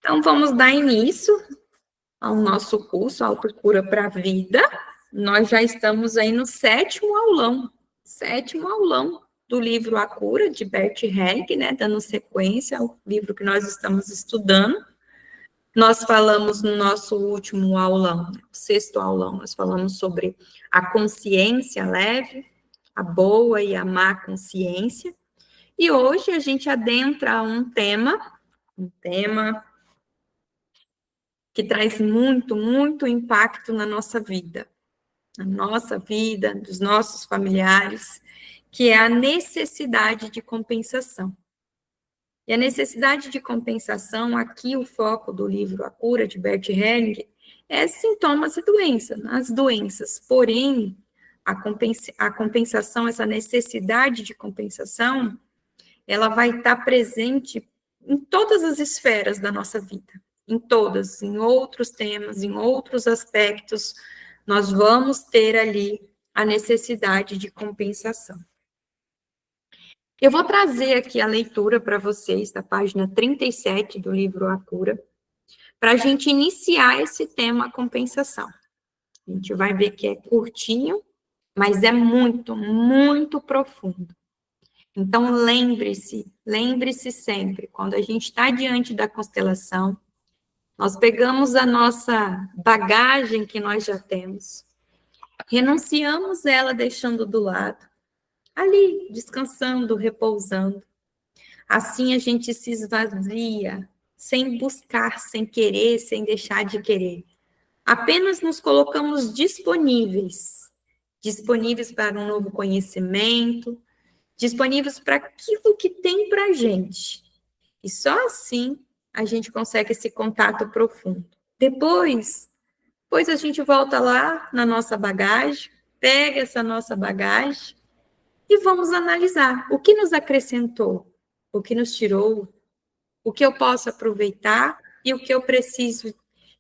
Então, vamos dar início ao nosso curso Autocura para a Vida. Nós já estamos aí no sétimo aulão do livro A Cura, de Bert Hellinger, né, dando sequência ao livro que nós estamos estudando. Nós falamos no nosso último aulão, o sexto aulão, nós falamos sobre a consciência leve, a boa e a má consciência. E hoje a gente adentra um tema que traz muito impacto na nossa vida, dos nossos familiares, que é a necessidade de compensação. E a necessidade de compensação, aqui o foco do livro A Cura, de Bert Hellinger, é sintomas e doenças, as doenças. Porém, a compensação, essa necessidade de compensação, ela vai estar presente em todas as esferas da nossa vida, em todas, em outros temas, em outros aspectos, nós vamos ter ali a necessidade de compensação. Eu vou trazer aqui a leitura para vocês, da página 37 do livro A Cura, para a gente iniciar esse tema, a compensação. A gente vai ver que é curtinho, mas é muito profundo. Então, lembre-se sempre, quando a gente está diante da constelação, nós pegamos a nossa bagagem que nós já temos, renunciamos ela deixando do lado, ali, descansando, repousando. Assim a gente se esvazia, sem buscar, sem querer, sem deixar de querer. Apenas nos colocamos disponíveis para um novo conhecimento, disponíveis para aquilo que tem para a gente. E só assim a gente consegue esse contato profundo. Depois a gente volta lá na nossa bagagem, pega essa nossa bagagem e vamos analisar o que nos acrescentou, o que nos tirou, o que eu posso aproveitar e o que eu preciso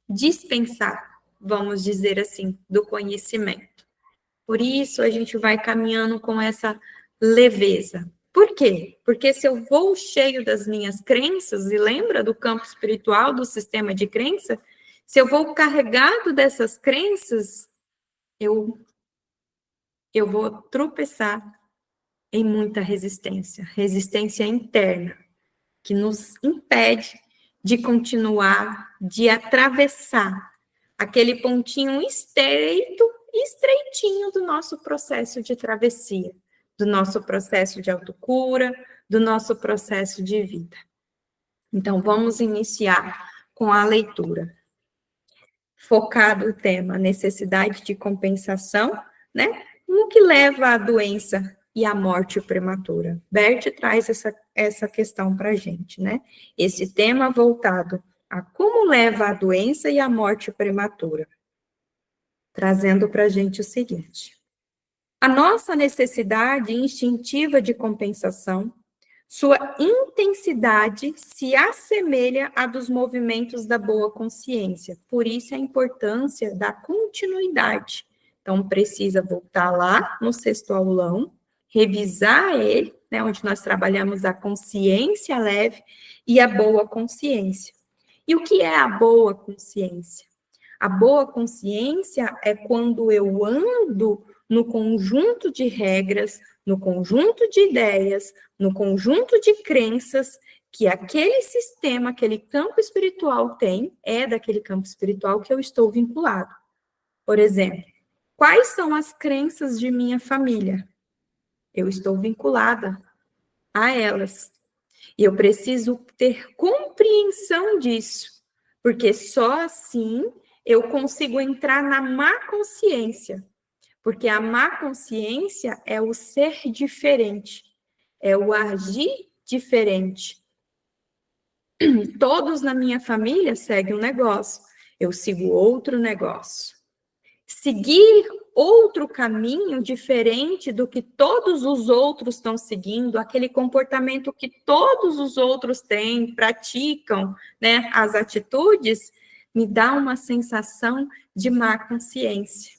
dispensar, vamos dizer assim, do conhecimento. Por isso, a gente vai caminhando com essa leveza. Por quê? Porque se eu vou cheio das minhas crenças, e lembra do campo espiritual, do sistema de crença, se eu vou carregado dessas crenças, eu vou tropeçar em muita resistência interna, que nos impede de continuar, de atravessar aquele pontinho estreitinho do nosso processo de travessia, do nosso processo de autocura, do nosso processo de vida. Então, vamos iniciar com a leitura. Focado o tema necessidade de compensação, né? No que leva à doença e à morte prematura. Bert traz essa questão para a gente, né? Esse tema voltado a como leva à doença e à morte prematura. Trazendo para a gente o seguinte: a nossa necessidade instintiva de compensação, sua intensidade se assemelha à dos movimentos da boa consciência. Por isso a importância da continuidade. Então, precisa voltar lá no sexto aulão, revisar ele, né, onde nós trabalhamos a consciência leve e a boa consciência. E o que é a boa consciência? A boa consciência é quando eu ando no conjunto de regras, no conjunto de ideias, no conjunto de crenças que aquele sistema, aquele campo espiritual tem, é daquele campo espiritual que eu estou vinculado. Por exemplo, quais são as crenças de minha família? Eu estou vinculada a elas. E eu preciso ter compreensão disso, porque só assim eu consigo entrar na má consciência, porque a má consciência é o ser diferente, é o agir diferente. Todos na minha família seguem um negócio, eu sigo outro negócio. Seguir outro caminho diferente do que todos os outros estão seguindo, aquele comportamento que todos os outros têm, praticam, né, as atitudes, me dá uma sensação de má consciência.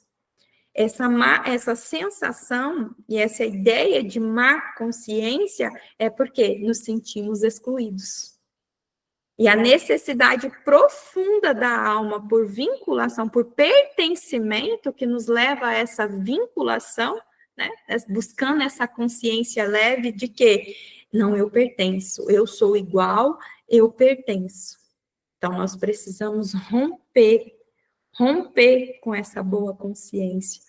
Essa sensação e essa ideia de má consciência é porque nos sentimos excluídos. E a necessidade profunda da alma por vinculação, por pertencimento, que nos leva a essa vinculação, né? Buscando essa consciência leve de que não, eu pertenço, eu sou igual, eu pertenço. Então, nós precisamos romper com essa boa consciência,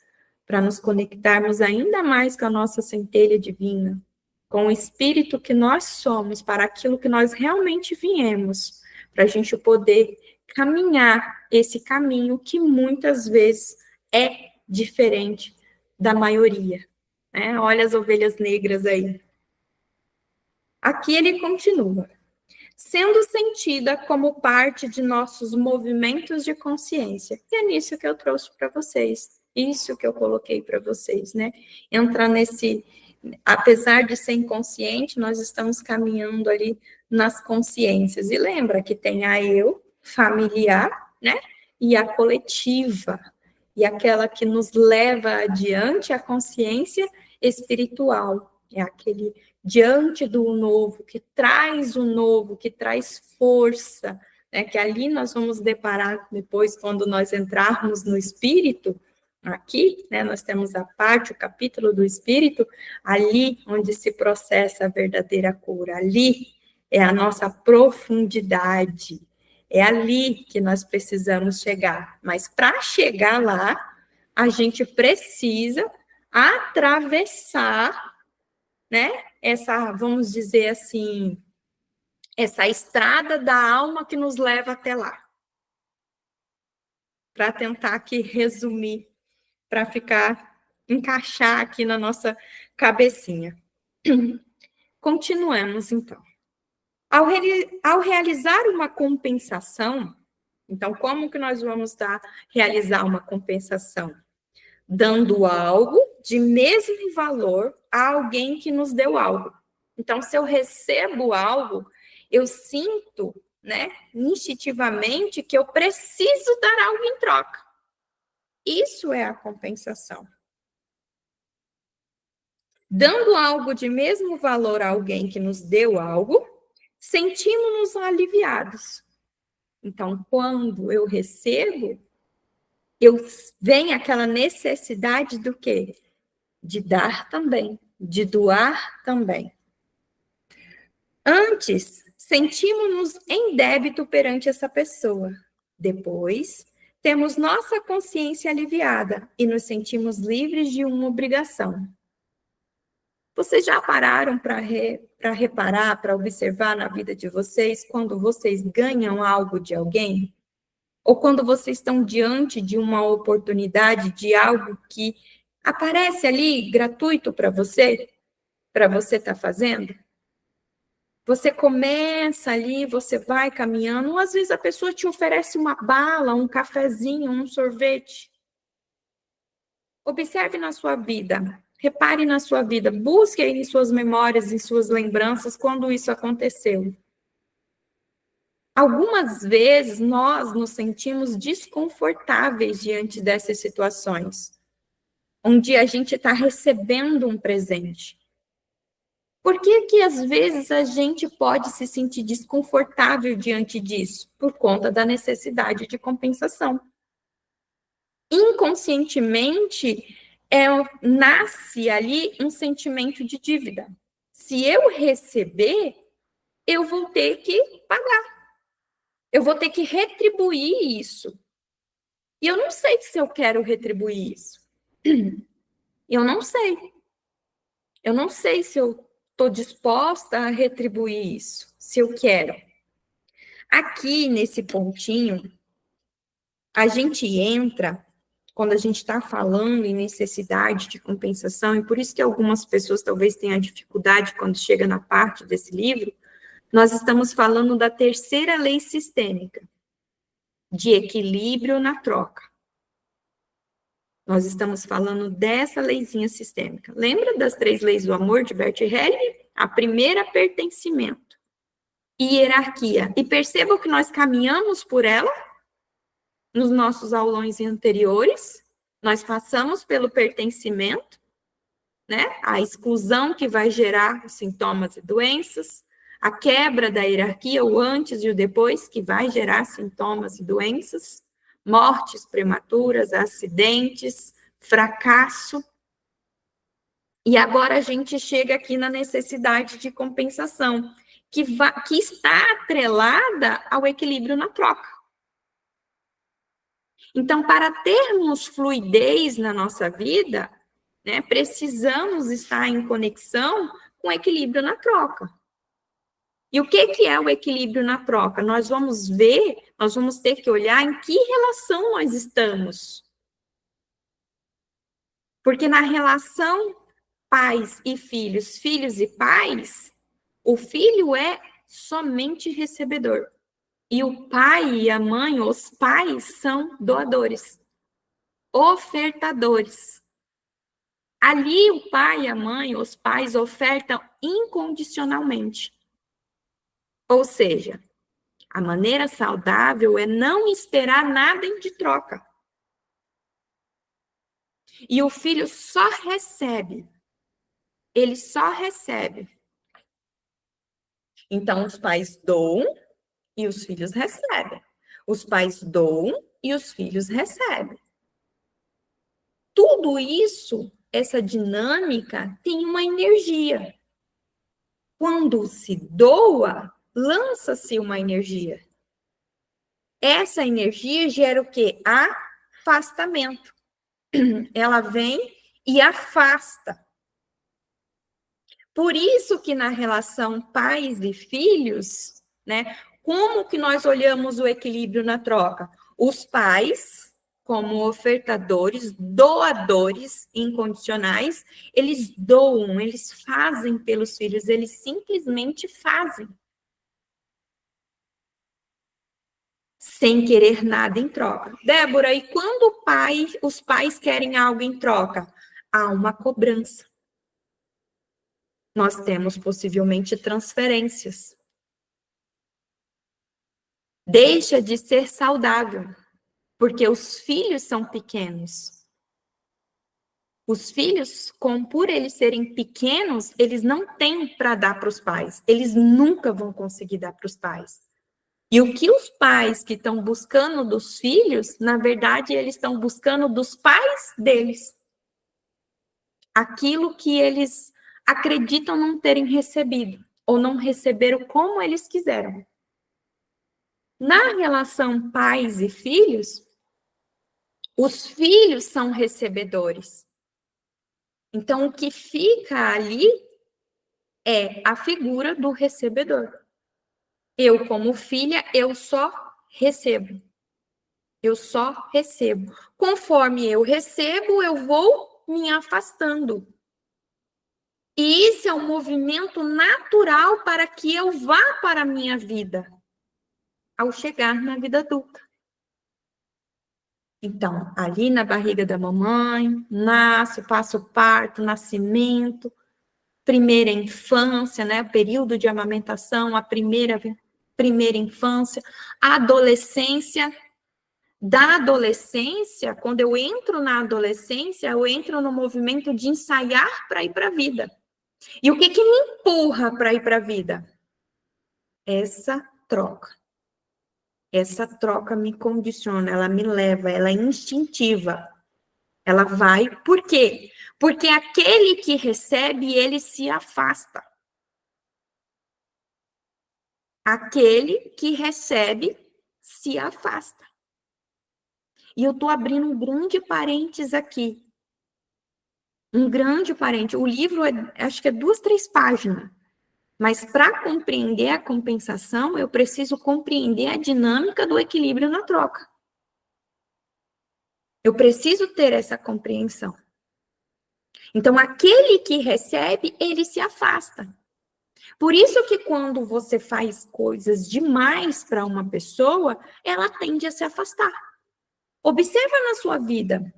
para nos conectarmos ainda mais com a nossa centelha divina, com o espírito que nós somos, para aquilo que nós realmente viemos, para a gente poder caminhar esse caminho que muitas vezes é diferente da maioria, né? Olha as ovelhas negras aí. Aqui ele continua. Sendo sentida como parte de nossos movimentos de consciência. E é nisso que eu trouxe para vocês, isso que eu coloquei para vocês, né? Entrar nesse, apesar de ser inconsciente, nós estamos caminhando ali nas consciências. E lembra que tem a eu, familiar, né? E a coletiva, e aquela que nos leva adiante a consciência espiritual, é aquele diante do novo, que traz o novo, que traz força, né, que ali nós vamos deparar depois, quando nós entrarmos no espírito, aqui, né, nós temos a parte, o capítulo do espírito, ali onde se processa a verdadeira cura, ali é a nossa profundidade, é ali que nós precisamos chegar, mas para chegar lá, a gente precisa atravessar, né, essa, vamos dizer assim, essa estrada da alma que nos leva até lá. Para tentar aqui resumir, para encaixar aqui na nossa cabecinha. Continuamos, então. Ao realizar uma compensação, então, como que nós vamos realizar uma compensação? Dando algo de mesmo valor a alguém que nos deu algo. Então, se eu recebo algo, eu sinto, né, instintivamente que eu preciso dar algo em troca. Isso é a compensação. Dando algo de mesmo valor a alguém que nos deu algo, sentimos-nos aliviados. Então, quando eu recebo, vem aquela necessidade do quê? De dar também, de doar também. Antes, sentimos-nos em débito perante essa pessoa. Depois, temos nossa consciência aliviada e nos sentimos livres de uma obrigação. Vocês já pararam para reparar, para observar na vida de vocês quando vocês ganham algo de alguém? Ou quando vocês estão diante de uma oportunidade de algo que aparece ali gratuito para você estar fazendo? Você começa ali, você vai caminhando, ou às vezes a pessoa te oferece uma bala, um cafezinho, um sorvete. Observe na sua vida, repare na sua vida, busque aí em suas memórias, em suas lembranças, quando isso aconteceu. Algumas vezes nós nos sentimos desconfortáveis diante dessas situações, onde a gente está recebendo um presente. Por que às vezes a gente pode se sentir desconfortável diante disso? Por conta da necessidade de compensação. Inconscientemente, nasce ali um sentimento de dívida. Se eu receber, eu vou ter que pagar. Eu vou ter que retribuir isso. E eu não sei se eu quero retribuir isso. Eu não sei. Eu não sei se eu estou disposta a retribuir isso, se eu quero. Aqui, nesse pontinho, a gente entra, quando a gente está falando em necessidade de compensação, e por isso que algumas pessoas talvez tenham dificuldade quando chega na parte desse livro, nós estamos falando da terceira lei sistêmica, de equilíbrio na troca. Nós estamos falando dessa leizinha sistêmica. Lembra das 3 leis do amor de Bert Hellinger? A primeira, pertencimento e hierarquia. E percebam que nós caminhamos por ela nos nossos aulões anteriores. Nós passamos pelo pertencimento, né? A exclusão que vai gerar sintomas e doenças, a quebra da hierarquia, o antes e o depois, que vai gerar sintomas e doenças, mortes prematuras, acidentes, fracasso. E agora a gente chega aqui na necessidade de compensação, que está atrelada ao equilíbrio na troca. Então, para termos fluidez na nossa vida, né, precisamos estar em conexão com o equilíbrio na troca. E o que é o equilíbrio na troca? Nós vamos ter que olhar em que relação nós estamos. Porque na relação pais e filhos, filhos e pais, o filho é somente recebedor. E o pai e a mãe, os pais, são doadores, ofertadores. Ali o pai e a mãe, os pais ofertam incondicionalmente. Ou seja, a maneira saudável é não esperar nada de troca. E o filho só recebe. Ele só recebe. Então, os pais doam e os filhos recebem. Os pais doam e os filhos recebem. Tudo isso, essa dinâmica, tem uma energia. Quando se doa, lança-se uma energia. Essa energia gera o quê? Afastamento. Ela vem e afasta. Por isso que na relação pais e filhos, né, como que nós olhamos o equilíbrio na troca? Os pais, como ofertadores, doadores incondicionais, eles doam, eles fazem pelos filhos, eles simplesmente fazem. Sem querer nada em troca. Débora, e quando os pais querem algo em troca? Há uma cobrança. Nós temos possivelmente transferências. Deixa de ser saudável, porque os filhos são pequenos. Os filhos, por eles serem pequenos, eles não têm para dar para os pais. Eles nunca vão conseguir dar para os pais. E o que os pais que estão buscando dos filhos, na verdade, eles estão buscando dos pais deles. Aquilo que eles acreditam não terem recebido, ou não receberam como eles quiseram. Na relação pais e filhos, os filhos são recebedores. Então, o que fica ali é a figura do recebedor. Eu, como filha, eu só recebo. Eu só recebo. Conforme eu recebo, eu vou me afastando. E isso é um movimento natural para que eu vá para a minha vida, ao chegar na vida adulta. Então, ali na barriga da mamãe, nasce, passa o parto, nascimento, primeira infância, né, período de amamentação, a primeira infância, a adolescência. Da adolescência, quando eu entro na adolescência, eu entro no movimento de ensaiar para ir para a vida. E o que me empurra para ir para a vida? Essa troca. Essa troca me condiciona, ela me leva, ela é instintiva. Ela vai, por quê? Porque aquele que recebe, ele se afasta. Aquele que recebe, se afasta. E eu estou abrindo um grande parênteses aqui. Um grande parênteses. O livro, acho que é 2, 3 páginas. Mas para compreender a compensação, eu preciso compreender a dinâmica do equilíbrio na troca. Eu preciso ter essa compreensão. Então, aquele que recebe, ele se afasta. Por isso que quando você faz coisas demais para uma pessoa, ela tende a se afastar. Observa na sua vida.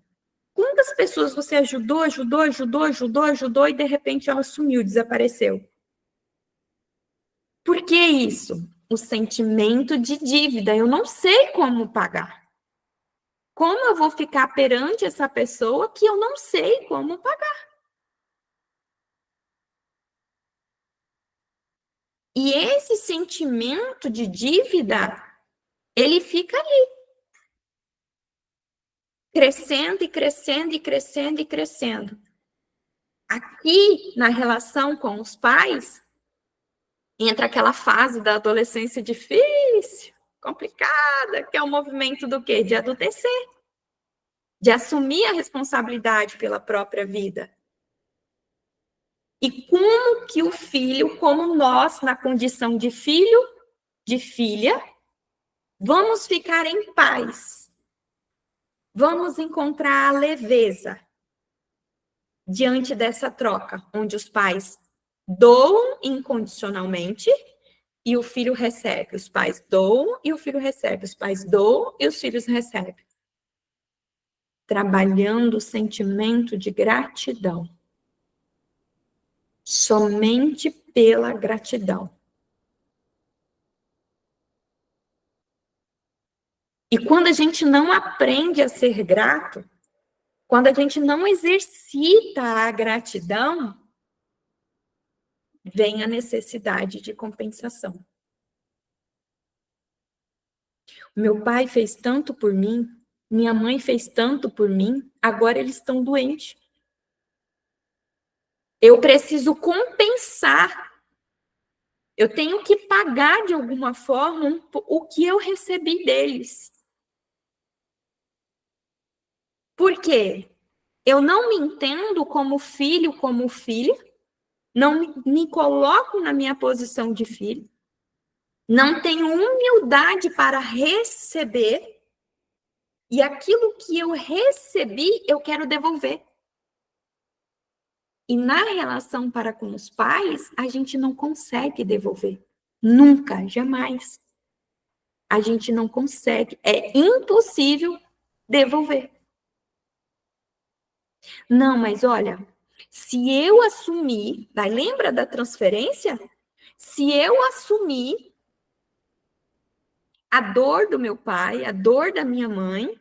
Quantas pessoas você ajudou e de repente ela sumiu, desapareceu? Por que isso? O sentimento de dívida. Eu não sei como pagar. Como eu vou ficar perante essa pessoa que eu não sei como pagar? E esse sentimento de dívida, ele fica ali, crescendo e crescendo e crescendo e crescendo. Aqui, na relação com os pais, entra aquela fase da adolescência difícil, complicada, que é o movimento do quê? De adultecer, de assumir a responsabilidade pela própria vida. E como que o filho, como nós, na condição de filho, de filha, vamos ficar em paz? Vamos encontrar a leveza diante dessa troca, onde os pais doam incondicionalmente e o filho recebe. Os pais doam e o filho recebe. Os pais doam e os filhos recebem. Trabalhando o sentimento de gratidão. Somente pela gratidão. E quando a gente não aprende a ser grato, quando a gente não exercita a gratidão, vem a necessidade de compensação. Meu pai fez tanto por mim, minha mãe fez tanto por mim, agora eles estão doentes. Eu preciso compensar. Eu tenho que pagar de alguma forma o que eu recebi deles. Por quê? Eu não me entendo como filho, como filha, não me coloco na minha posição de filho, não tenho humildade para receber, e aquilo que eu recebi, eu quero devolver. E na relação para com os pais, a gente não consegue devolver. Nunca, jamais. A gente não consegue, é impossível devolver. Não, mas olha, se eu assumir, lembra da transferência? Se eu assumir a dor do meu pai, a dor da minha mãe,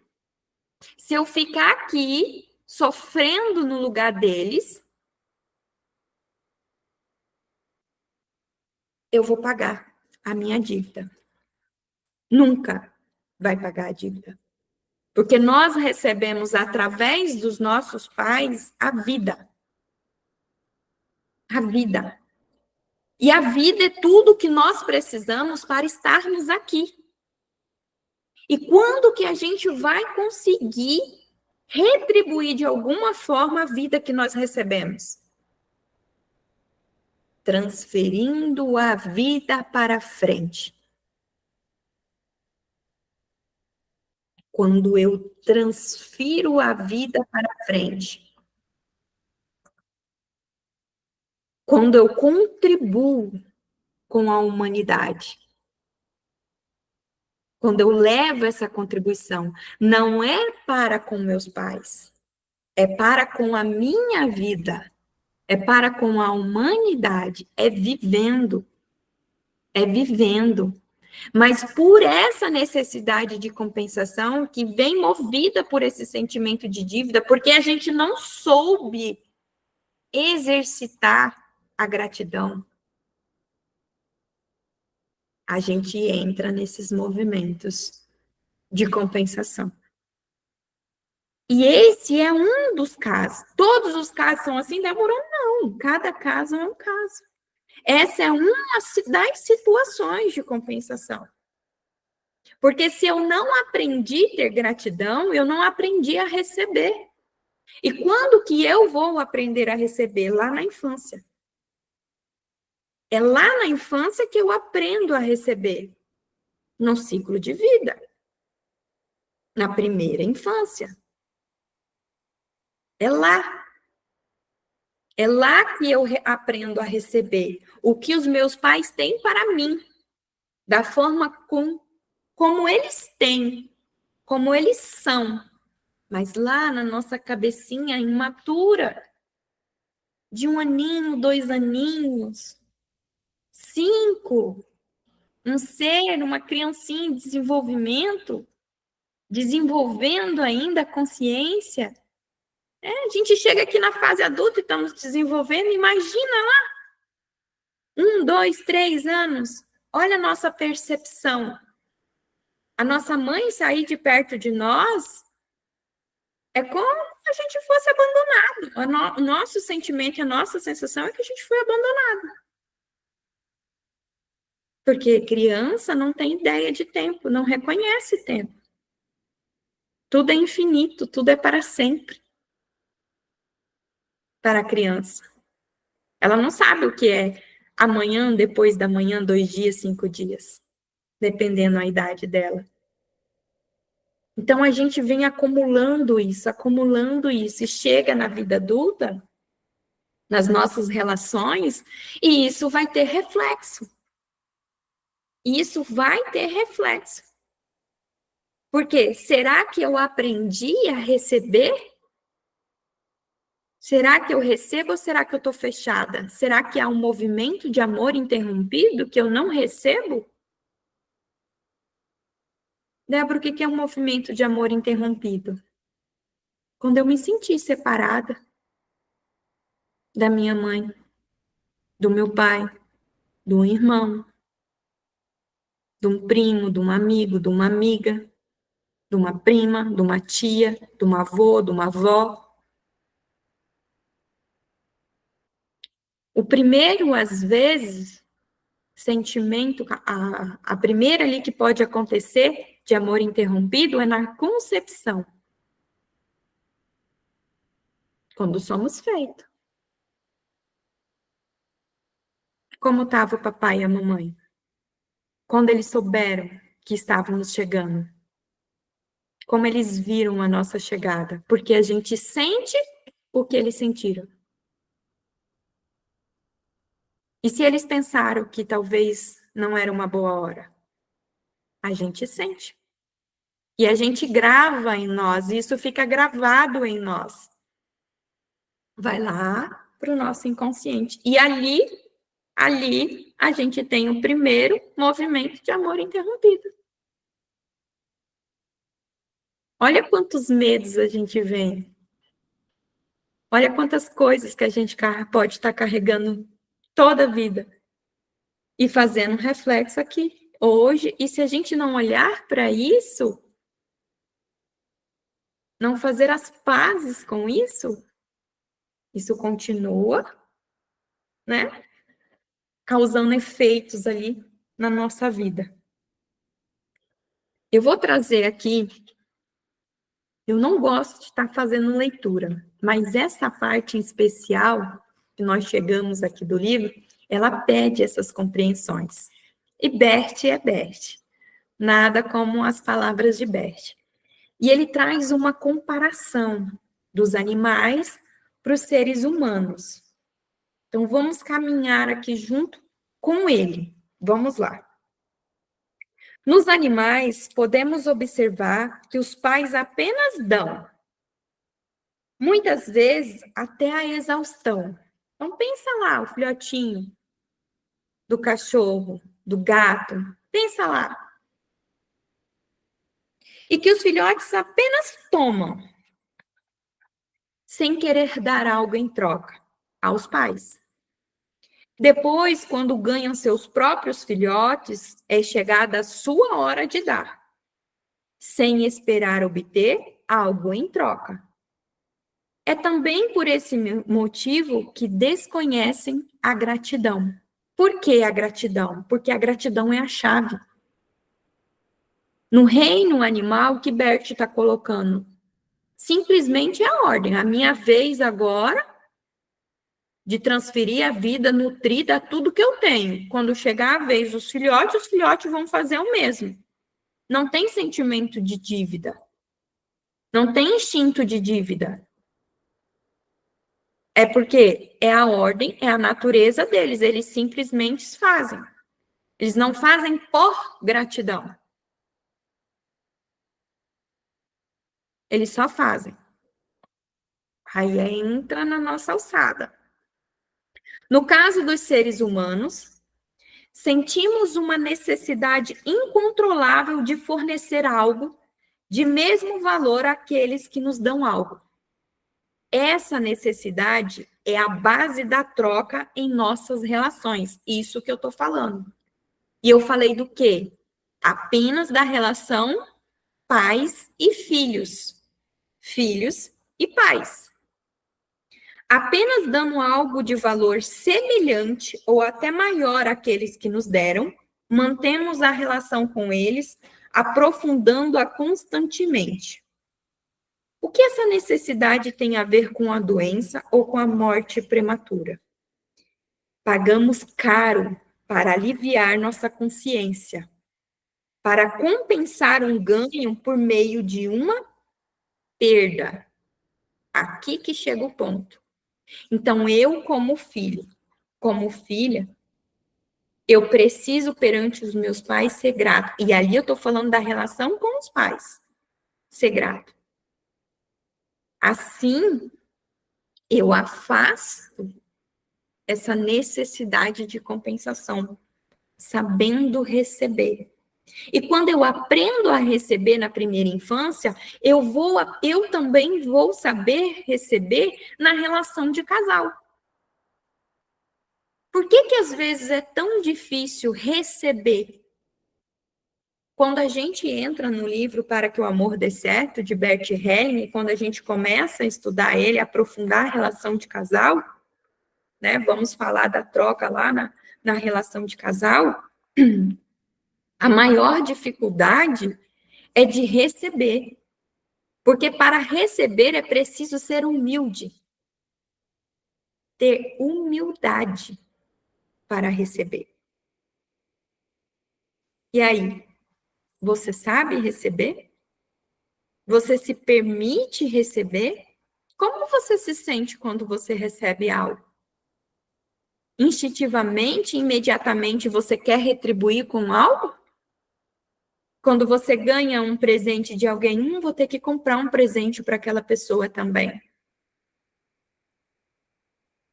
se eu ficar aqui sofrendo no lugar deles, eu vou pagar a minha dívida. Nunca vai pagar a dívida. Porque nós recebemos através dos nossos pais a vida. A vida. E a vida é tudo que nós precisamos para estarmos aqui. E quando que a gente vai conseguir retribuir de alguma forma a vida que nós recebemos? Transferindo a vida para frente. Quando eu transfiro a vida para frente. Quando eu contribuo com a humanidade. Quando eu levo essa contribuição, não é para com meus pais, é para com a minha vida, é para com a humanidade, é vivendo. É vivendo. Mas por essa necessidade de compensação, que vem movida por esse sentimento de dívida, porque a gente não soube exercitar a gratidão, a gente entra nesses movimentos de compensação. E esse é um dos casos. Todos os casos são assim? Demorou, não. Cada caso é um caso. Essa é uma das situações de compensação. Porque se eu não aprendi a ter gratidão, eu não aprendi a receber. E quando que eu vou aprender a receber? Lá na infância. É lá na infância que eu aprendo a receber. No ciclo de vida. Na primeira infância. É lá. É lá que eu aprendo a receber o que os meus pais têm para mim. Da forma como eles têm. Como eles são. Mas lá na nossa cabecinha imatura, de 1 aninho, 2 aninhos, 5, um ser, uma criancinha em desenvolvimento, desenvolvendo ainda a consciência. A gente chega aqui na fase adulta e estamos desenvolvendo, imagina lá 1, 2, 3 anos. Olha a nossa percepção. A nossa mãe sair de perto de nós é como se a gente fosse abandonado. O nosso sentimento, a nossa sensação é que a gente foi abandonado. Porque criança não tem ideia de tempo, não reconhece tempo. Tudo é infinito, tudo é para sempre. Para a criança. Ela não sabe o que é amanhã, depois da manhã, 2 dias, 5 dias. Dependendo da idade dela. Então, a gente vem acumulando isso, e chega na vida adulta, nas nossas relações, e isso vai ter reflexo. Isso vai ter reflexo. Porque será que eu aprendi a receber? Será que eu recebo ou será que eu estou fechada? Será que há um movimento de amor interrompido que eu não recebo? Débora, o que é um movimento de amor interrompido? Quando eu me senti separada da minha mãe, do meu pai, de um irmão, de um primo, de um amigo, de uma amiga, de uma prima, de uma tia, de um avô, de uma avó. O primeiro, às vezes, sentimento, a primeira ali que pode acontecer de amor interrompido é na concepção. Quando somos feitos. Como estava o papai e a mamãe? Quando eles souberam que estávamos chegando? Como eles viram a nossa chegada? Porque a gente sente o que eles sentiram. E se eles pensaram que talvez não era uma boa hora? A gente sente. E a gente grava em nós, e isso fica gravado em nós. Vai lá para o nosso inconsciente. E ali a gente tem o primeiro movimento de amor interrompido. Olha quantos medos a gente vem. Olha quantas coisas que a gente pode estar carregando toda a vida. E fazendo um reflexo aqui, hoje. E se a gente não olhar para isso, não fazer as pazes com isso, isso continua, né? Causando efeitos ali na nossa vida. Eu vou trazer aqui, eu não gosto de estar fazendo leitura, mas essa parte em especial, que nós chegamos aqui do livro, ela pede essas compreensões. E Bert é Bert, nada como as palavras de Bert. E ele traz uma comparação dos animais para os seres humanos. Então, vamos caminhar aqui junto com ele. Vamos lá. Nos animais, podemos observar que os pais apenas dão, muitas vezes até a exaustão. Então, pensa lá, o filhotinho do cachorro, do gato, pensa lá. E que os filhotes apenas tomam, sem querer dar algo em troca aos pais. Depois, quando ganham seus próprios filhotes, é chegada a sua hora de dar, sem esperar obter algo em troca. É também por esse motivo que desconhecem a gratidão. Por que a gratidão? Porque a gratidão é a chave. No reino animal, o que Bert está colocando? Simplesmente é a ordem. A minha vez agora de transferir a vida nutrida a tudo que eu tenho. Quando chegar a vez dos filhotes, os filhotes vão fazer o mesmo. Não tem sentimento de dívida. Não tem instinto de dívida. É porque é a ordem, é a natureza deles. Eles simplesmente fazem. Eles não fazem por gratidão. Eles só fazem. Aí entra na nossa alçada. No caso dos seres humanos, sentimos uma necessidade incontrolável de fornecer algo de mesmo valor àqueles que nos dão algo. Essa necessidade é a base da troca em nossas relações. Isso que eu estou falando. E eu falei do quê? Apenas da relação pais e filhos. Filhos e pais. Apenas dando algo de valor semelhante ou até maior àqueles que nos deram, mantemos a relação com eles, aprofundando-a constantemente. O que essa necessidade tem a ver com a doença ou com a morte prematura? Pagamos caro para aliviar nossa consciência, para compensar um ganho por meio de uma perda. Aqui que chega o ponto. Então, eu, como filho, como filha, eu preciso perante os meus pais ser grato. E ali eu estou falando da relação com os pais. Ser grato. Assim, eu afasto essa necessidade de compensação, sabendo receber. E quando eu aprendo a receber na primeira infância, eu também vou saber receber na relação de casal. Por que às vezes é tão difícil receber? Quando a gente entra no livro Para que o Amor Dê Certo, de Bert Hellinger, quando a gente começa a estudar ele, aprofundar a relação de casal, né? Vamos falar da troca lá na relação de casal. A maior dificuldade é de receber. Porque para receber é preciso ser humilde. Ter humildade para receber. E aí, você sabe receber? Você se permite receber? Como você se sente quando você recebe algo? Instintivamente, imediatamente, você quer retribuir com algo? Quando você ganha um presente de alguém, vou ter que comprar um presente para aquela pessoa também.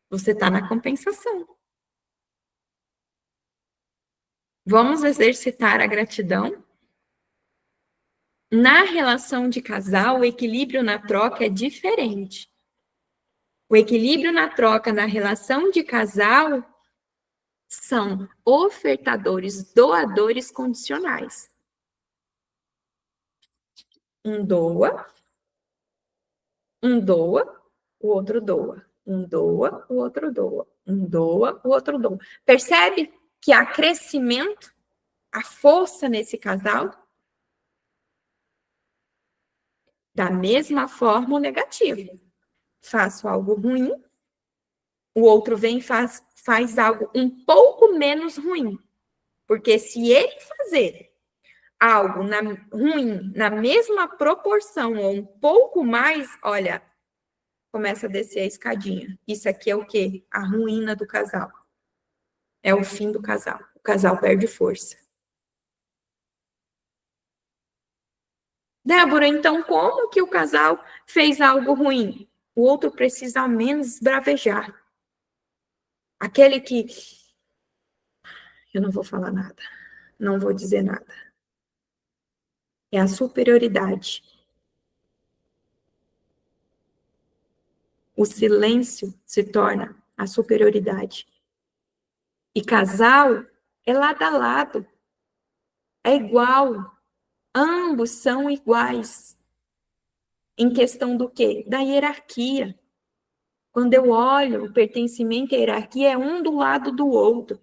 Você está na compensação. Vamos exercitar a gratidão? Na relação de casal, o equilíbrio na troca é diferente. O equilíbrio na troca na relação de casal são ofertadores, doadores condicionais. Um doa, o outro doa. Um doa, o outro doa. Um doa, o outro doa. Percebe que há crescimento, há força nesse casal? Da mesma forma, o negativo. Faço algo ruim, o outro vem e faz algo um pouco menos ruim. Porque se ele fazer algo ruim na mesma proporção ou um pouco mais, olha, começa a descer a escadinha. Isso aqui é o quê? A ruína do casal. É o fim do casal. O casal perde força. Débora, então como que o casal fez algo ruim? O outro precisa ao menos esbravejar. Aquele que... Eu não vou falar nada. Não vou dizer nada. É a superioridade. O silêncio se torna a superioridade. E casal é lado a lado. É igual. Ambos são iguais. Em questão do quê? Da hierarquia. Quando eu olho o pertencimento à hierarquia, é um do lado do outro.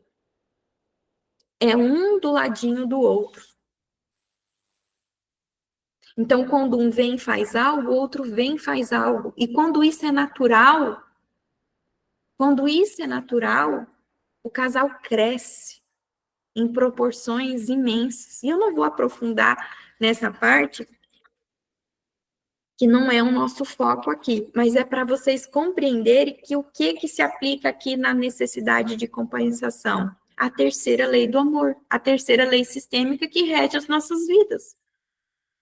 É um do ladinho do outro. Então, quando um vem e faz algo, o outro vem e faz algo. E quando isso é natural, o casal cresce em proporções imensas. E eu não vou aprofundar nessa parte, que não é o nosso foco aqui, mas é para vocês compreenderem que o que se aplica aqui na necessidade de compensação? A terceira lei do amor, a terceira lei sistêmica que rege as nossas vidas,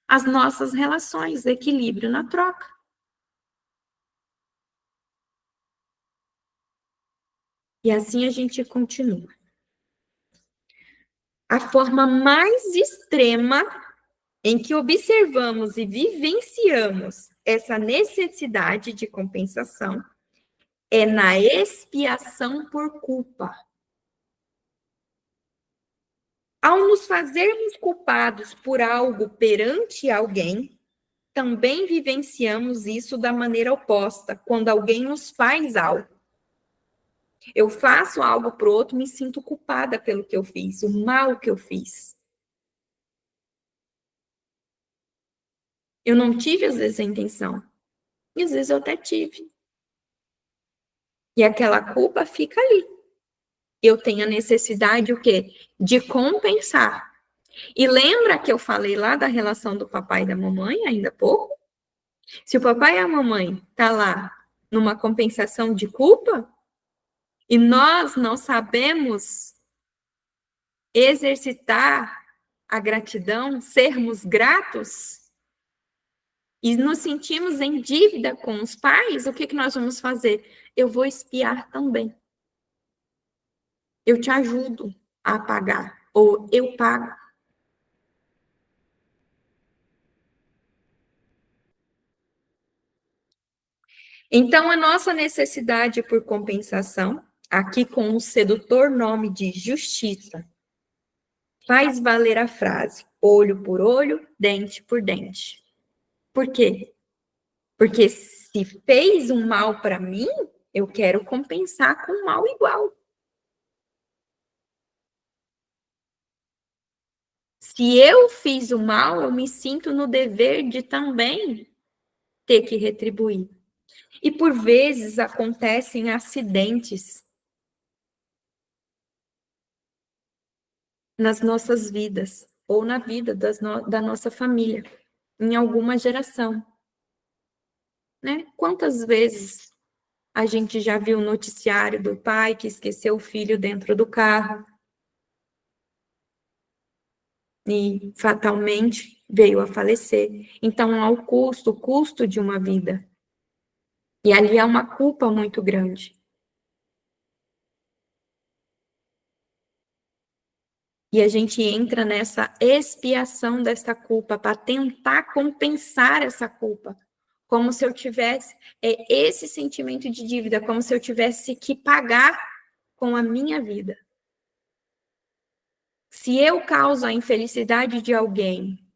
as nossas relações, equilíbrio na troca. E assim a gente continua. A forma mais extrema em que observamos e vivenciamos essa necessidade de compensação é na expiação por culpa. Ao nos fazermos culpados por algo perante alguém, também vivenciamos isso da maneira oposta, quando alguém nos faz algo. Eu faço algo para o outro, me sinto culpada pelo que eu fiz, o mal que eu fiz. Eu não tive, às vezes, a intenção. E às vezes eu até tive. E aquela culpa fica ali. Eu tenho a necessidade, o quê? De compensar. E lembra que eu falei lá da relação do papai e da mamãe, ainda há pouco? Se o papai e a mamãe tá lá numa compensação de culpa, e nós não sabemos exercitar a gratidão, sermos gratos, e nos sentimos em dívida com os pais, o que que nós vamos fazer? Eu vou espiar também. Eu te ajudo a pagar, ou eu pago. Então, a nossa necessidade por compensação, aqui com o sedutor nome de justiça, faz valer a frase olho por olho, dente por dente. Por quê? Porque se fez um mal para mim, eu quero compensar com um mal igual. Se eu fiz o mal, eu me sinto no dever de também ter que retribuir. E por vezes acontecem acidentes nas nossas vidas, ou na vida da nossa família, em alguma geração. Né? Quantas vezes a gente já viu o noticiário do pai que esqueceu o filho dentro do carro e fatalmente veio a falecer. Então, há o custo de uma vida. E ali há uma culpa muito grande. E a gente entra nessa expiação dessa culpa para tentar compensar essa culpa, como se eu tivesse esse sentimento de dívida, como se eu tivesse que pagar com a minha vida. Se eu causo a infelicidade de alguém,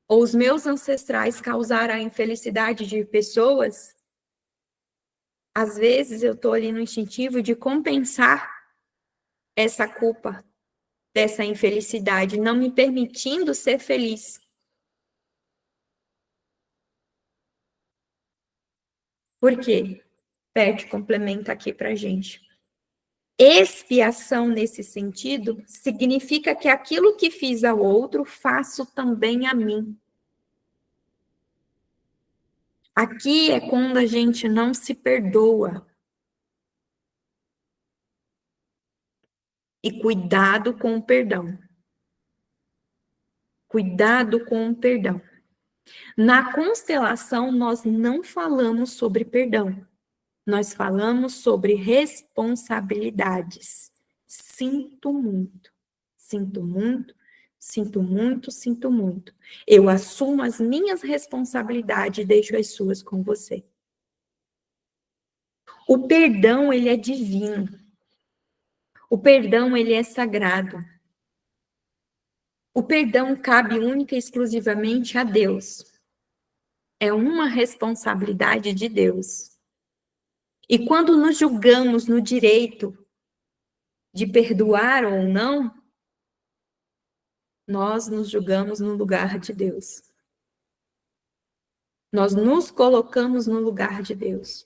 ou os meus ancestrais causaram a infelicidade de pessoas, às vezes eu estou ali no instintivo de compensar essa culpa, dessa infelicidade, não me permitindo ser feliz. Por quê? Bert complementa aqui para a gente. Expiação, nesse sentido, significa que aquilo que fiz ao outro, faço também a mim. Aqui é quando a gente não se perdoa. E cuidado com o perdão. Cuidado com o perdão. Na constelação, nós não falamos sobre perdão. Nós falamos sobre responsabilidades. Sinto muito, sinto muito, sinto muito, sinto muito. Eu assumo as minhas responsabilidades e deixo as suas com você. O perdão, ele é divino. O perdão, ele é sagrado. O perdão cabe única e exclusivamente a Deus. É uma responsabilidade de Deus. E quando nos julgamos no direito de perdoar ou não, nós nos julgamos no lugar de Deus. Nós nos colocamos no lugar de Deus.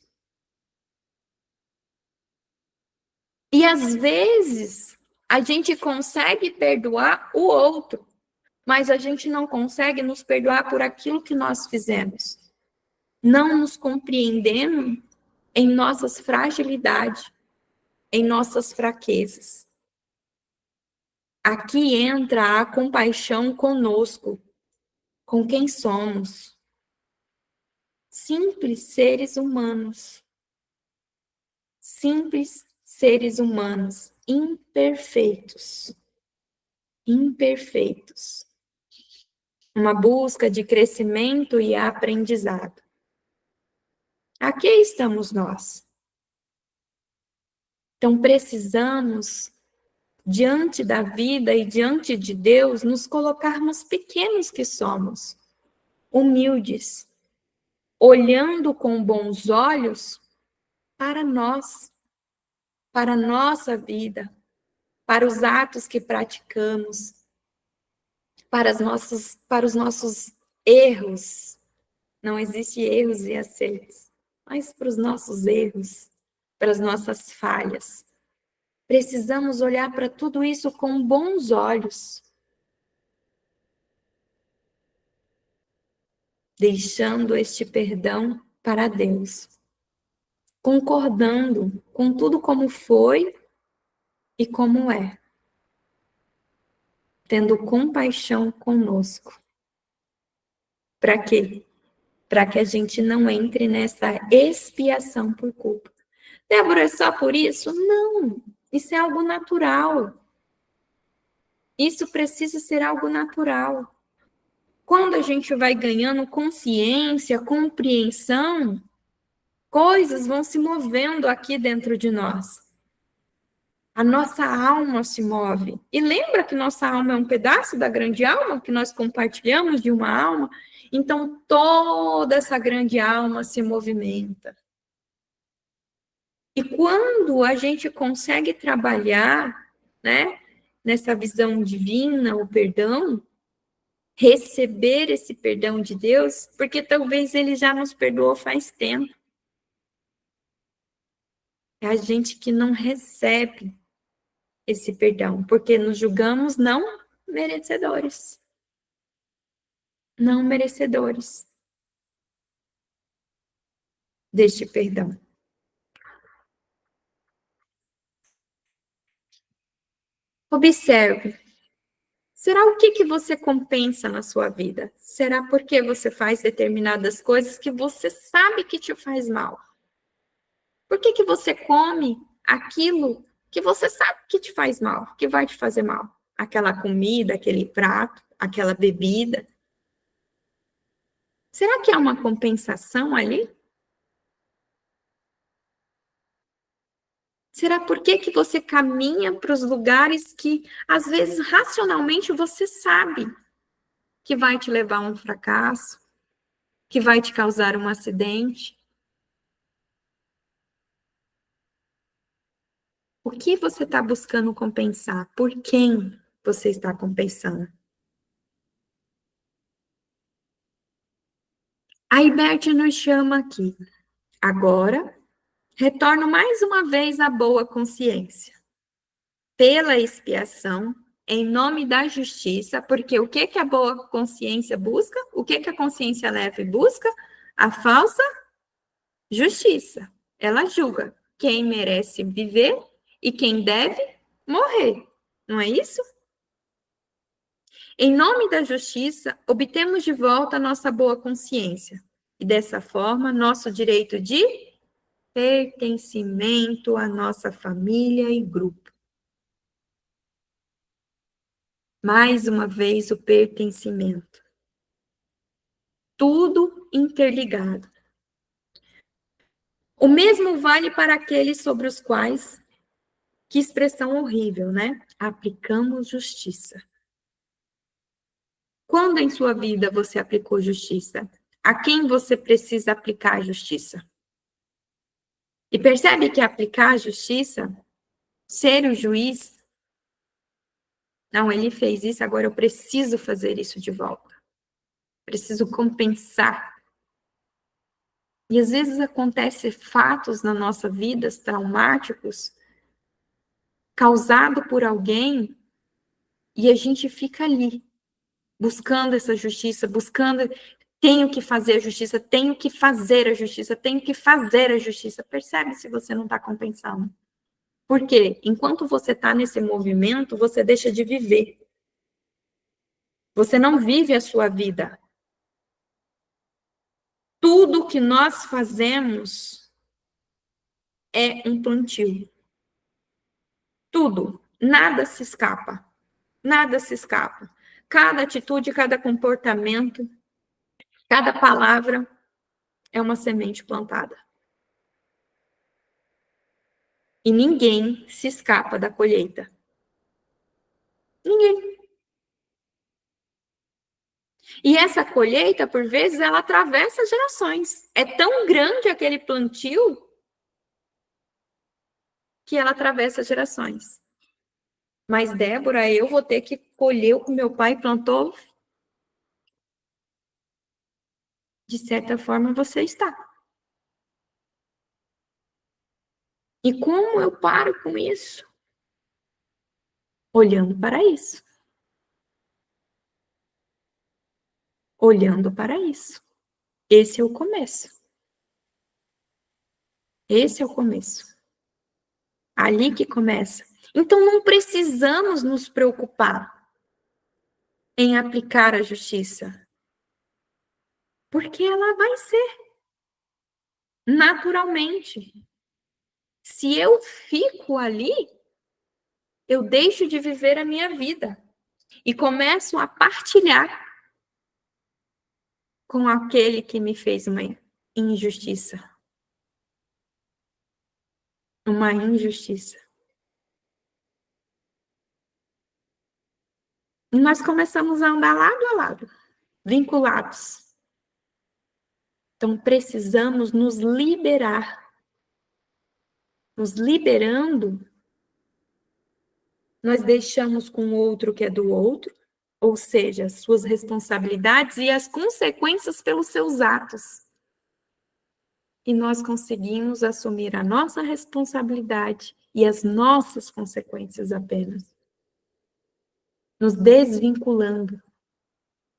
E às vezes a gente consegue perdoar o outro, mas a gente não consegue nos perdoar por aquilo que nós fizemos. Não nos compreendendo em nossas fragilidades, em nossas fraquezas. Aqui entra a compaixão conosco, com quem somos. Simples seres humanos. Simples seres humanos, imperfeitos. Imperfeitos. Uma busca de crescimento e aprendizado. Aqui estamos nós. Então, precisamos, diante da vida e diante de Deus, nos colocarmos pequenos que somos, humildes, olhando com bons olhos para nós, para a nossa vida, para os atos que praticamos, para os nossos erros. Não existe erros e acertos, mas para os nossos erros, para as nossas falhas. Precisamos olhar para tudo isso com bons olhos, deixando este perdão para Deus, concordando com tudo como foi e como é, tendo compaixão conosco. Para quê? Para que a gente não entre nessa expiação por culpa. Débora, é só por isso? Não, isso é algo natural. Isso precisa ser algo natural. Quando a gente vai ganhando consciência, compreensão, coisas vão se movendo aqui dentro de nós. A nossa alma se move. E lembra que nossa alma é um pedaço da grande alma, que nós compartilhamos de uma alma? Então, toda essa grande alma se movimenta. E quando a gente consegue trabalhar, né, nessa visão divina, o perdão, receber esse perdão de Deus, porque talvez ele já nos perdoou faz tempo. É a gente que não recebe esse perdão, porque nos julgamos não merecedores. Não merecedores deste perdão. Observe. Será o que você compensa na sua vida? Será porque você faz determinadas coisas que você sabe que te faz mal? Por que você come aquilo que você sabe que te faz mal, que vai te fazer mal? Aquela comida, aquele prato, aquela bebida. Será que há uma compensação ali? Será por que você caminha para os lugares que, às vezes, racionalmente você sabe que vai te levar a um fracasso, que vai te causar um acidente? O que você está buscando compensar? Por quem você está compensando? A Iberte nos chama aqui. Agora, retorno mais uma vez à boa consciência. Pela expiação, em nome da justiça, porque o que a boa consciência busca? O que a consciência leve busca? A falsa justiça. Ela julga quem merece viver e quem deve morrer. Não é isso? Em nome da justiça, obtemos de volta nossa boa consciência. E dessa forma, nosso direito de pertencimento à nossa família e grupo. Mais uma vez, o pertencimento. Tudo interligado. O mesmo vale para aqueles sobre os quais, que expressão horrível, né? Aplicamos justiça. Quando em sua vida você aplicou justiça? A quem você precisa aplicar a justiça? E percebe que aplicar a justiça, ser o juiz, não, ele fez isso, agora eu preciso fazer isso de volta. Preciso compensar. E às vezes acontecem fatos na nossa vida traumáticos, causado por alguém, e a gente fica ali, buscando essa justiça, buscando, tenho que fazer a justiça, tenho que fazer a justiça, tenho que fazer a justiça. Percebe se você não está compensando. Porque enquanto você está nesse movimento, você deixa de viver. Você não vive a sua vida. Tudo que nós fazemos é um plantio. Tudo. Nada se escapa. Nada se escapa. Cada atitude, cada comportamento, cada palavra, é uma semente plantada. E ninguém se escapa da colheita. Ninguém. E essa colheita, por vezes, ela atravessa gerações. É tão grande aquele plantio que ela atravessa gerações. Mas, Débora, eu vou ter que colher o que meu pai plantou? De certa forma, você está. E como eu paro com isso? Olhando para isso. Olhando para isso. Esse é o começo. Esse é o começo. Ali que começa. Então, não precisamos nos preocupar em aplicar a justiça, porque ela vai ser naturalmente. Se eu fico ali, eu deixo de viver a minha vida e começo a partilhar com aquele que me fez uma injustiça. Uma injustiça. E nós começamos a andar lado a lado, vinculados. Então, precisamos nos liberar. Nos liberando, nós deixamos com o outro que é do outro, ou seja, as suas responsabilidades e as consequências pelos seus atos. E nós conseguimos assumir a nossa responsabilidade e as nossas consequências apenas. Nos desvinculando.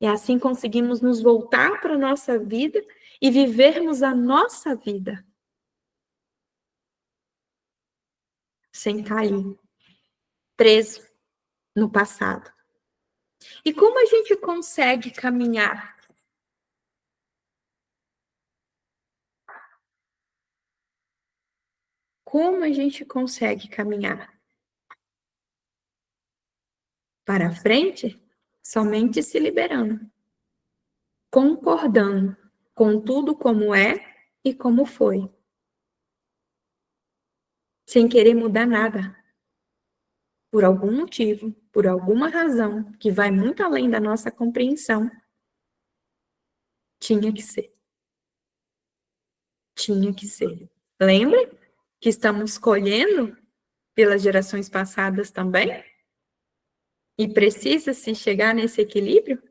E assim conseguimos nos voltar para a nossa vida e vivermos a nossa vida. Sem cair, preso no passado. E como a gente consegue caminhar? Como a gente consegue caminhar? Para frente? Somente se liberando. Concordando com tudo como é e como foi. Sem querer mudar nada. Por algum motivo, por alguma razão, que vai muito além da nossa compreensão, tinha que ser. Tinha que ser. Lembra que estamos colhendo pelas gerações passadas também? E precisa-se chegar nesse equilíbrio?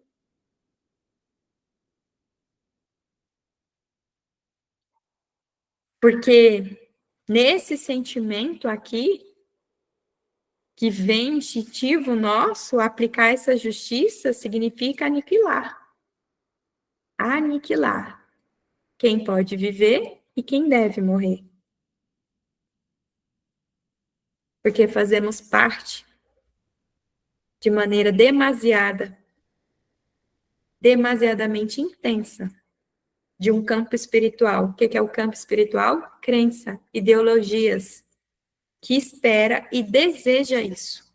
Porque nesse sentimento aqui, que vem instintivo nosso, aplicar essa justiça significa aniquilar. Aniquilar quem pode viver e quem deve morrer. Porque fazemos parte de maneira demasiadamente intensa de um campo espiritual. O que é o campo espiritual? Crença, ideologias, que espera e deseja isso.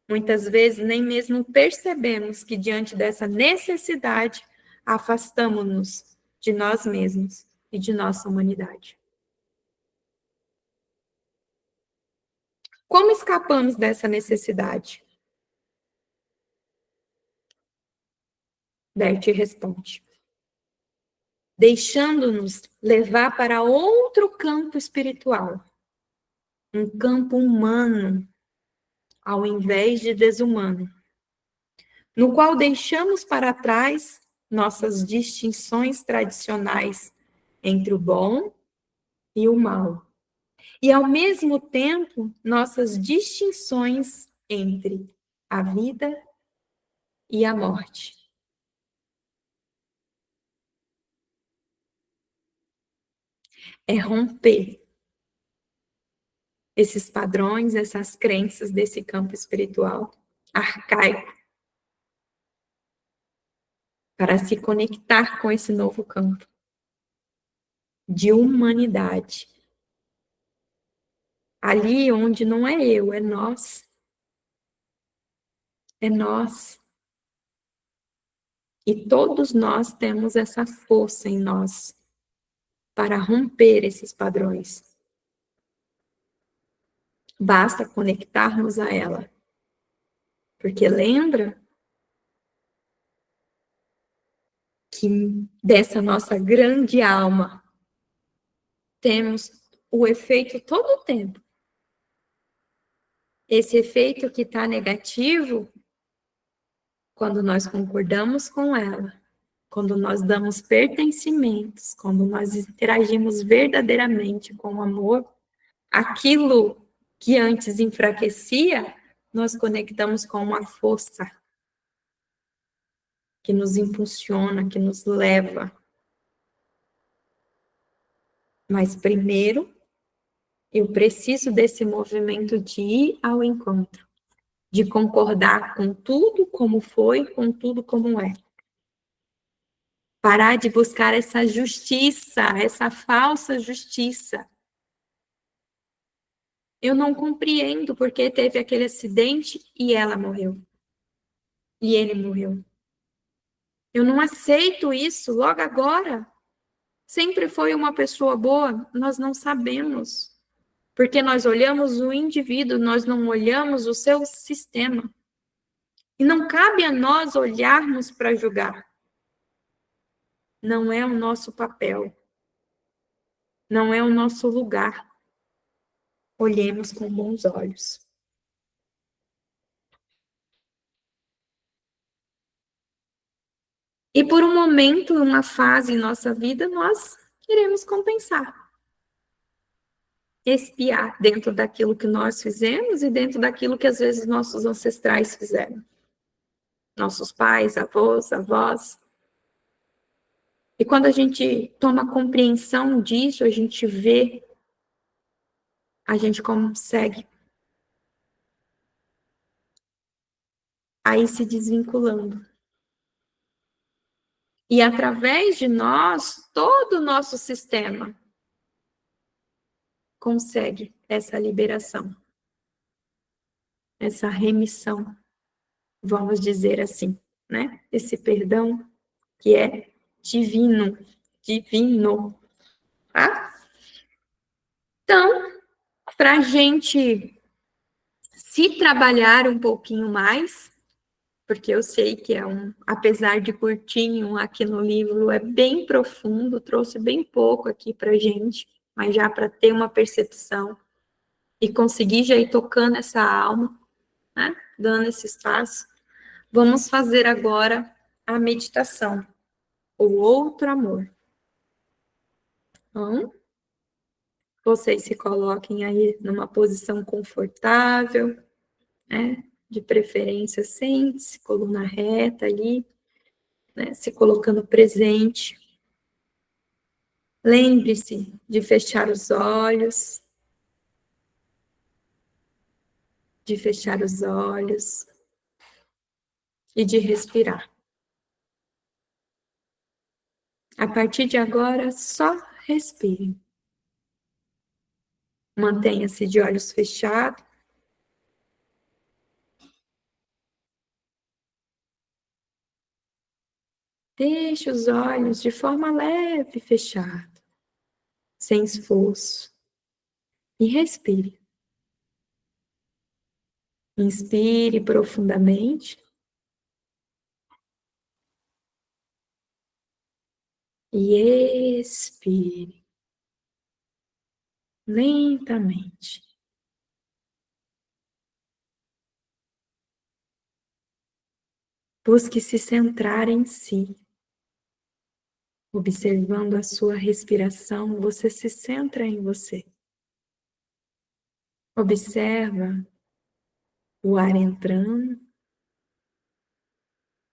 Muitas vezes nem mesmo percebemos que diante dessa necessidade afastamos-nos de nós mesmos e de nossa humanidade. Como escapamos dessa necessidade? Bert responde: deixando-nos levar para outro campo espiritual, um campo humano, ao invés de desumano, no qual deixamos para trás nossas distinções tradicionais entre o bom e o mal, e ao mesmo tempo nossas distinções entre a vida e a morte. É romper esses padrões, essas crenças desse campo espiritual arcaico, para se conectar com esse novo campo de humanidade. Ali onde não é eu, é nós. É nós. E todos nós temos essa força em nós para romper esses padrões. Basta conectarmos a ela. Porque lembra que dessa nossa grande alma temos o efeito todo o tempo. Esse efeito que está negativo, quando nós concordamos com ela, quando nós damos pertencimentos, quando nós interagimos verdadeiramente com o amor, aquilo que antes enfraquecia, nós conectamos com uma força que nos impulsiona, que nos leva. Mas primeiro, eu preciso desse movimento de ir ao encontro, de concordar com tudo como foi, com tudo como é. Parar de buscar essa justiça, essa falsa justiça. Eu não compreendo porque teve aquele acidente e ela morreu. E ele morreu. Eu não aceito isso logo agora. Sempre foi uma pessoa boa, nós não sabemos. Porque nós olhamos o indivíduo, nós não olhamos o seu sistema. E não cabe a nós olharmos para julgar. Não é o nosso papel. Não é o nosso lugar. Olhemos com bons olhos. E por um momento, uma fase em nossa vida, nós queremos compensar. Espiar dentro daquilo que nós fizemos e dentro daquilo que às vezes nossos ancestrais fizeram. Nossos pais, avós. E quando a gente toma compreensão disso, a gente vê, a gente consegue aí se desvinculando. E através de nós, todo o nosso sistema consegue essa liberação, essa remissão, vamos dizer assim, né? Esse perdão que é divino, tá? Então, para a gente se trabalhar um pouquinho mais, porque eu sei que apesar de curtinho aqui no livro, é bem profundo, trouxe bem pouco aqui para gente, mas já para ter uma percepção e conseguir já ir tocando essa alma, né? Dando esse espaço. Vamos fazer agora a meditação, o outro amor. Então, vocês se coloquem aí numa posição confortável, né? De preferência, sente-se, coluna reta ali, né? Se colocando presente. Lembre-se de fechar os olhos, e de respirar. A partir de agora, só respire. Mantenha-se de olhos fechados. Deixe os olhos de forma leve fechados, sem esforço. E respire. Inspire profundamente. E expire lentamente. Busque se centrar em si. Observando a sua respiração, você se centra em você. Observa o ar entrando.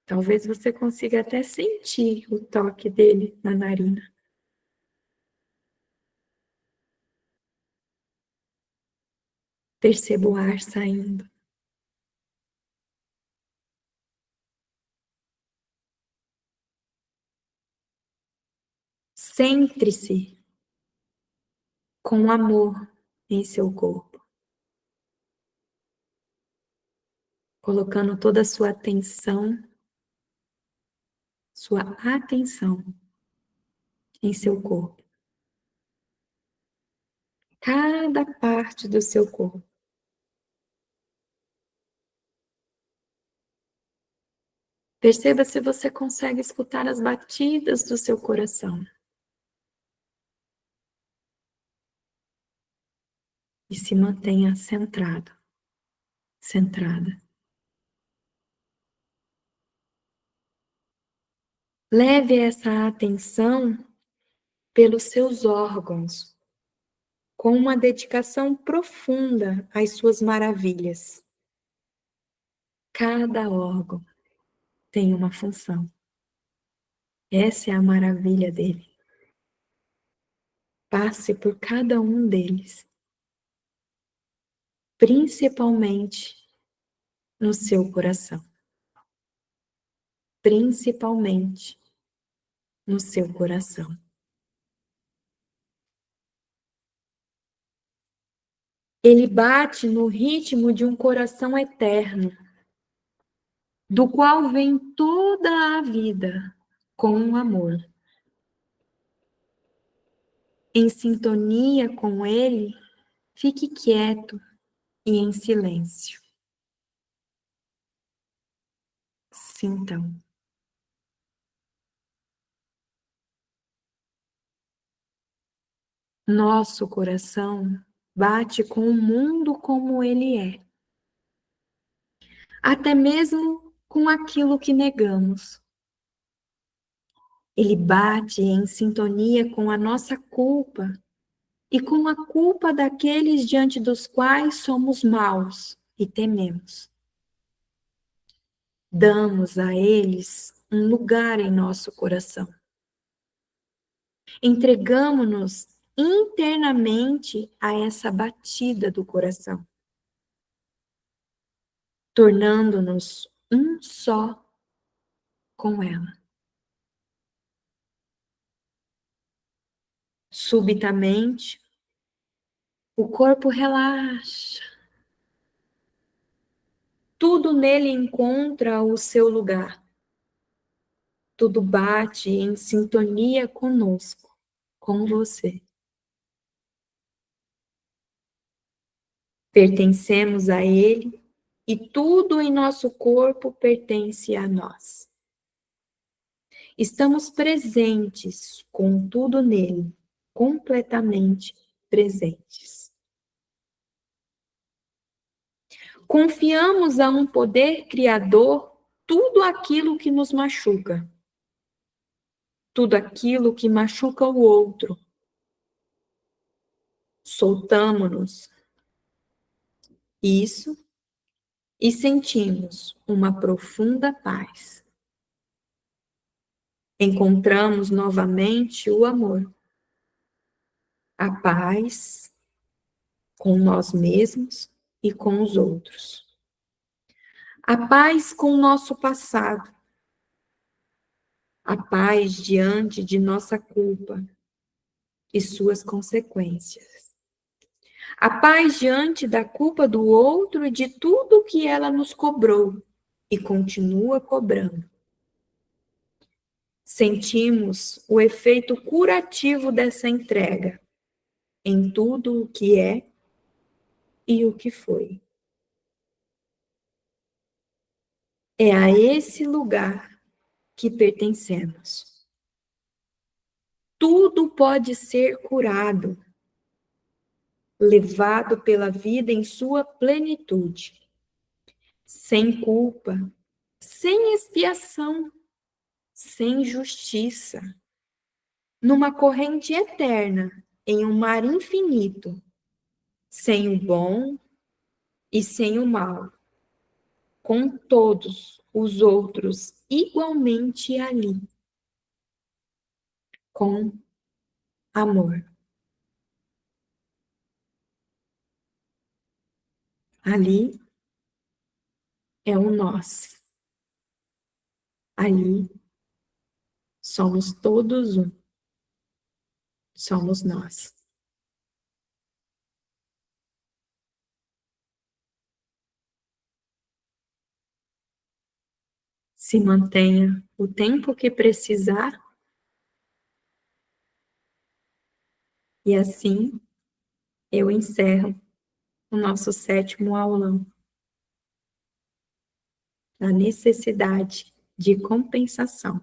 Talvez você consiga até sentir o toque dele na narina. Perceba o ar saindo. Centre-se com amor em seu corpo, colocando toda a sua atenção em seu corpo. Cada parte do seu corpo. Perceba se você consegue escutar as batidas do seu coração. E se mantenha centrado, centrada. Leve essa atenção pelos seus órgãos, com uma dedicação profunda às suas maravilhas. Cada órgão tem uma função. Essa é a maravilha dele. Passe por cada um deles, principalmente no seu coração. Principalmente no seu coração. Ele bate no ritmo de um coração eterno, do qual vem toda a vida com amor. Em sintonia com ele, fique quieto e em silêncio. Sintam. Nosso coração bate com o mundo como ele é, até mesmo com aquilo que negamos. Ele bate em sintonia com a nossa culpa e com a culpa daqueles diante dos quais somos maus e tememos. Damos a eles um lugar em nosso coração. Entregamo-nos internamente a essa batida do coração, tornando-nos um só com ela. Subitamente, o corpo relaxa. Tudo nele encontra o seu lugar. Tudo bate em sintonia conosco, com você. Pertencemos a ele e tudo em nosso corpo pertence a nós. Estamos presentes com tudo nele, completamente presentes. Confiamos a um poder criador tudo aquilo que nos machuca, tudo aquilo que machuca o outro. Soltamo-nos isso e sentimos uma profunda paz. Encontramos novamente o amor, a paz com nós mesmos e com os outros. A paz com o nosso passado, a paz diante de nossa culpa e suas consequências. A paz diante da culpa do outro e de tudo que ela nos cobrou e continua cobrando. Sentimos o efeito curativo dessa entrega em tudo o que é e o que foi. É a esse lugar que pertencemos. Tudo pode ser curado, levado pela vida em sua plenitude, sem culpa, sem expiação, sem justiça, numa corrente eterna, em um mar infinito, sem o bom e sem o mal, com todos os outros igualmente ali, com amor. Ali é o nós. Ali somos todos um. Somos nós. Se mantenha o tempo que precisar e assim eu encerro o nosso 7º aulão. A necessidade de compensação.